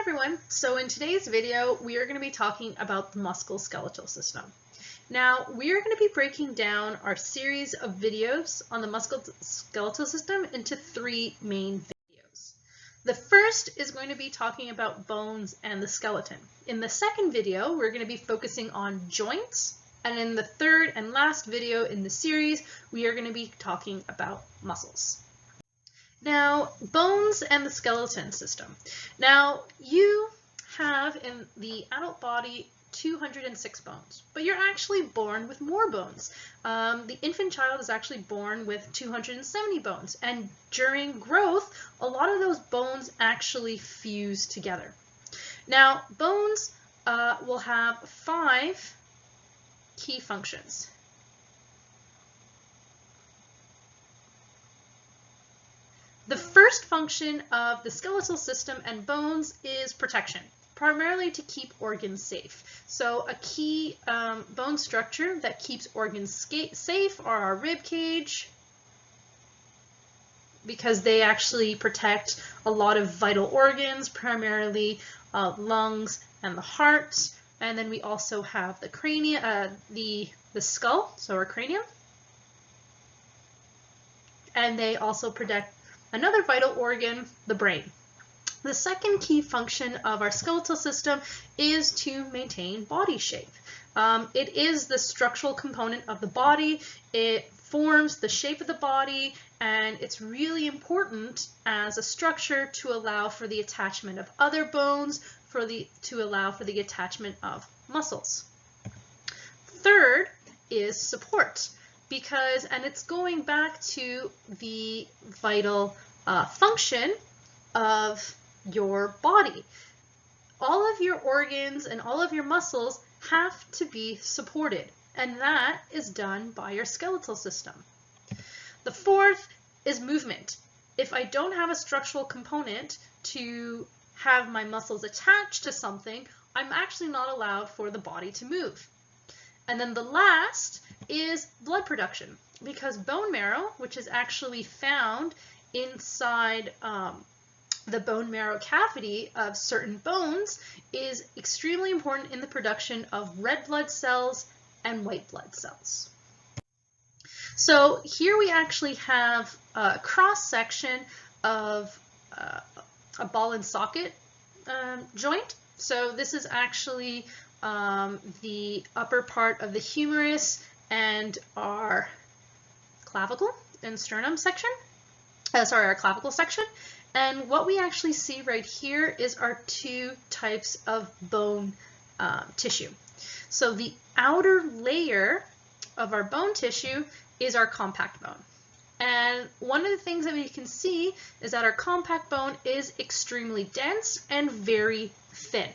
everyone. So in today's video, we are going to be talking about the musculoskeletal system. Now, we are going to be breaking down our series of videos on the musculoskeletal system into three main videos. The first is going to be talking about bones and the skeleton. In the second video, we're going to be focusing on joints. And in the third and last video in the series, we are going to be talking about muscles. Now, bones and the skeleton system. Now, you have in the adult body 206 bones, but you're actually born with more bones. The infant child is actually born with 270 bones, and during growth, a lot of those bones actually fuse together. Now, bones will have 5 key functions. The first function of the skeletal system and bones is protection, primarily to keep organs safe. So a key bone structure that keeps organs safe are our rib cage, because they actually protect a lot of vital organs, primarily lungs and the heart. And then we also have the cranium, the skull, so our cranium. And they also protect another vital organ, the brain. The second key function of our skeletal system is to maintain body shape. It is the structural component of the body. It forms the shape of the body, and it's really important as a structure to allow for the attachment of other bones, to allow for the attachment of muscles. Third is support. And it's going back to the vital function of your body. All of your organs and all of your muscles have to be supported, and that is done by your skeletal system. The fourth is movement. If I don't have a structural component to have my muscles attached to something, I'm actually not allowed for the body to move. And then the last is blood production, because bone marrow, which is actually found inside the bone marrow cavity of certain bones, is extremely important in the production of red blood cells and white blood cells. So here we actually have a cross section of a ball and socket joint. So this is actually the upper part of the humerus and our clavicle and sternum section, our clavicle section. And what we actually see right here is our 2 types of bone tissue. So the outer layer of our bone tissue is our compact bone. And one of the things that we can see is that our compact bone is extremely dense and very thin.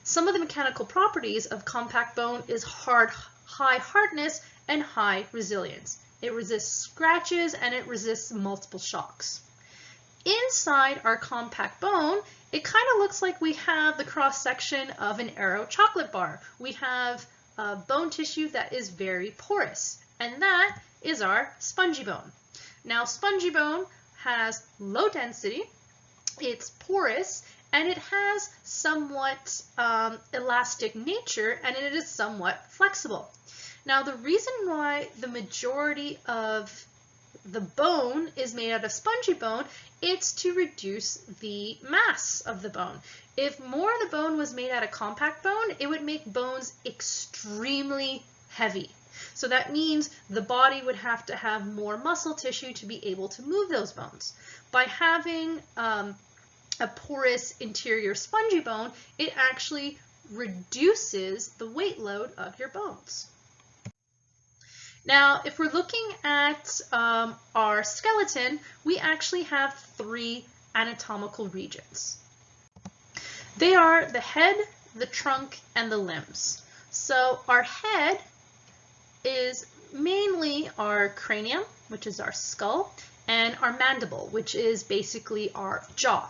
Some of the mechanical properties of compact bone is high hardness and high resilience. It resists scratches and it resists multiple shocks. Inside our compact bone, it kind of looks like we have the cross section of an Aero chocolate bar. We have bone tissue that is very porous, and that is our spongy bone. Now, spongy bone has low density, it's porous, and it has somewhat elastic nature, and it is somewhat flexible. Now, the reason why the majority of the bone is made out of spongy bone, it's to reduce the mass of the bone. If more of the bone was made out of compact bone, it would make bones extremely heavy. So that means the body would have to have more muscle tissue to be able to move those bones. By having a porous interior spongy bone, it actually reduces the weight load of your bones. Now, if we're looking at our skeleton, we actually have 3 anatomical regions. They are the head, the trunk, and the limbs. So our head is mainly our cranium, which is our skull, and our mandible, which is basically our jaw.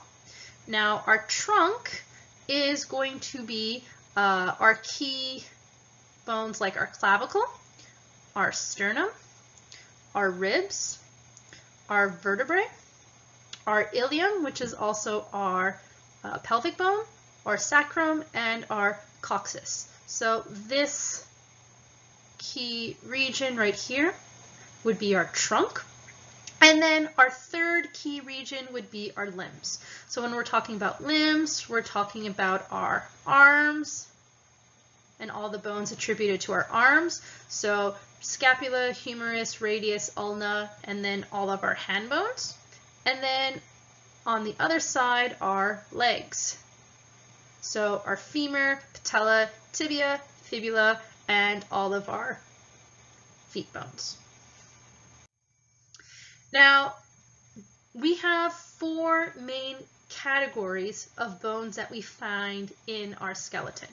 Now, our trunk is going to be our key bones like our clavicle, our sternum, our ribs, our vertebrae, our ilium, which is also our pelvic bone, our sacrum, and our coccyx. So this key region right here would be our trunk. And then our third key region would be our limbs. So when we're talking about limbs, we're talking about our arms and all the bones attributed to our arms. So scapula, humerus, radius, ulna, and then all of our hand bones. And then on the other side are legs. So our femur, patella, tibia, fibula, and all of our feet bones. Now, we have 4 main categories of bones that we find in our skeleton.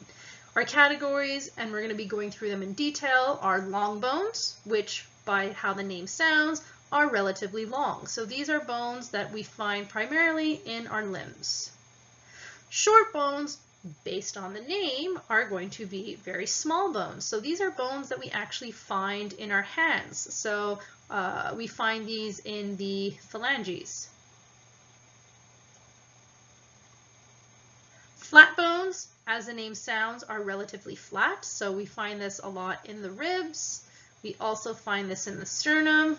Our categories, and we're going to be going through them in detail, are long bones, which by how the name sounds, are relatively long. So these are bones that we find primarily in our limbs. Short bones, based on the name, are going to be very small bones. So these are bones that we actually find in our hands. So we find these in the phalanges. Flat bones, as the name sounds, are relatively flat. So we find this a lot in the ribs. We also find this in the sternum.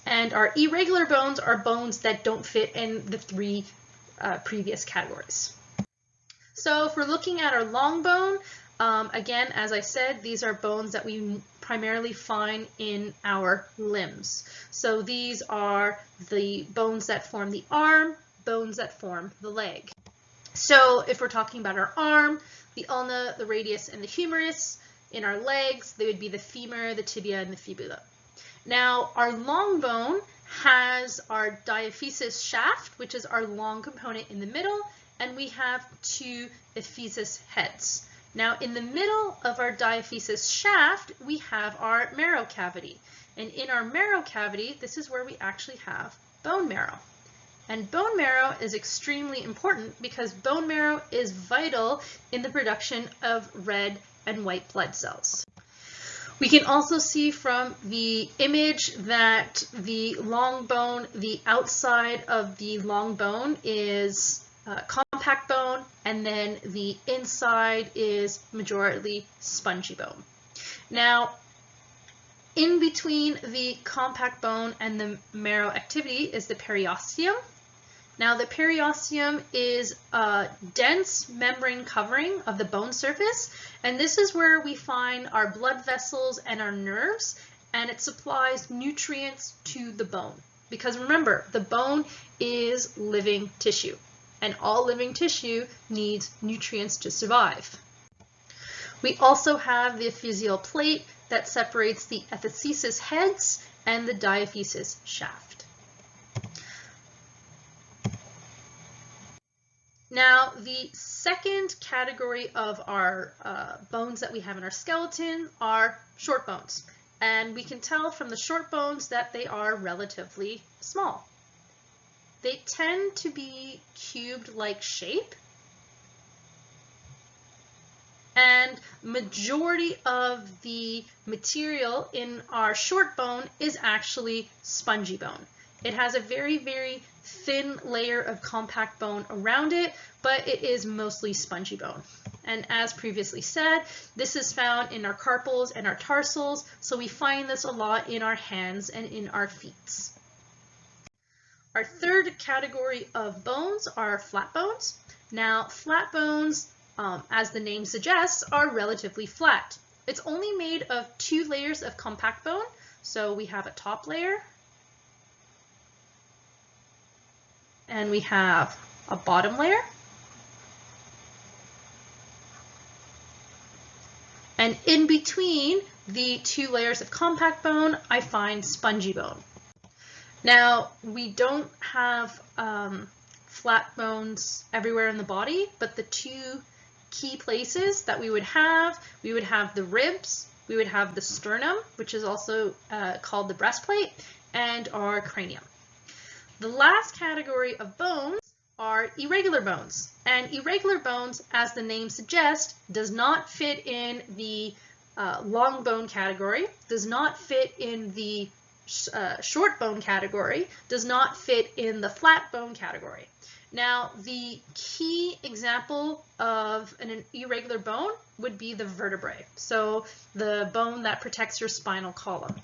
And our irregular bones are bones that don't fit in the 3 previous categories. So if we're looking at our long bone, again, as I said, these are bones that we primarily find in our limbs. So these are the bones that form the arm, bones that form the leg. So if we're talking about our arm, the ulna, the radius, and the humerus. In our legs, they would be the femur, the tibia, and the fibula. Now, our long bone has our diaphysis shaft, which is our long component in the middle, and we have 2 epiphysis heads. Now, in the middle of our diaphysis shaft, we have our marrow cavity. And in our marrow cavity, this is where we actually have bone marrow. And bone marrow is extremely important because bone marrow is vital in the production of red and white blood cells. We can also see from the image that the long bone, the outside of the long bone is compact bone, and then the inside is majorly spongy bone. Now, in between the compact bone and the marrow activity is the periosteum. Now, the periosteum is a dense membrane covering of the bone surface, and this is where we find our blood vessels and our nerves, and it supplies nutrients to the bone. Because remember, the bone is living tissue, and all living tissue needs nutrients to survive. We also have the epiphyseal plate that separates the epiphysis heads and the diaphysis shaft. Now, the second category of our bones that we have in our skeleton are short bones. And we can tell from the short bones that they are relatively small. They tend to be cubed-like shape. And majority of the material in our short bone is actually spongy bone. It has a very, very thin layer of compact bone around it, but it is mostly spongy bone. And as previously said, this is found in our carpals and our tarsals, so we find this a lot in our hands and in our feet. Our third category of bones are flat bones. Now, flat bones, as the name suggests, are relatively flat. It's only made of 2 layers of compact bone. So we have a top layer, and we have a bottom layer. And in between the 2 layers of compact bone, I find spongy bone. Now, we don't have flat bones everywhere in the body, but the 2 key places that we would have the ribs, we would have the sternum, which is also called the breastplate, and our cranium. The last category of bones are irregular bones. And irregular bones, as the name suggests, does not fit in the long bone category, does not fit in the short bone category, does not fit in the flat bone category. Now, the key example of an irregular bone would be the vertebrae, so the bone that protects your spinal column.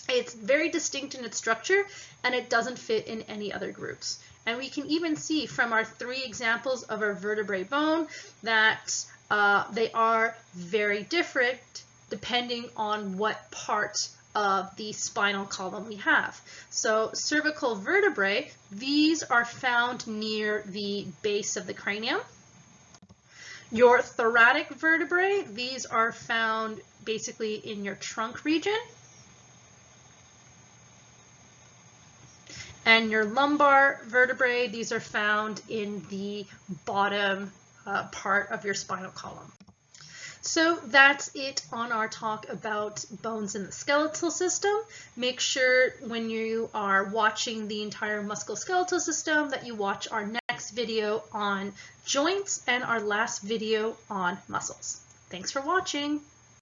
It's very distinct in its structure, and it doesn't fit in any other groups. And we can even see from our 3 examples of our vertebrae bone that they are very different depending on what part of the spinal column we have. So cervical vertebrae, these are found near the base of the cranium. Your thoracic vertebrae, these are found basically in your trunk region. And your lumbar vertebrae, these are found in the bottom part of your spinal column. So that's it on our talk about bones in the skeletal system. Make sure when you are watching the entire musculoskeletal system that you watch our next video on joints and our last video on muscles. Thanks for watching.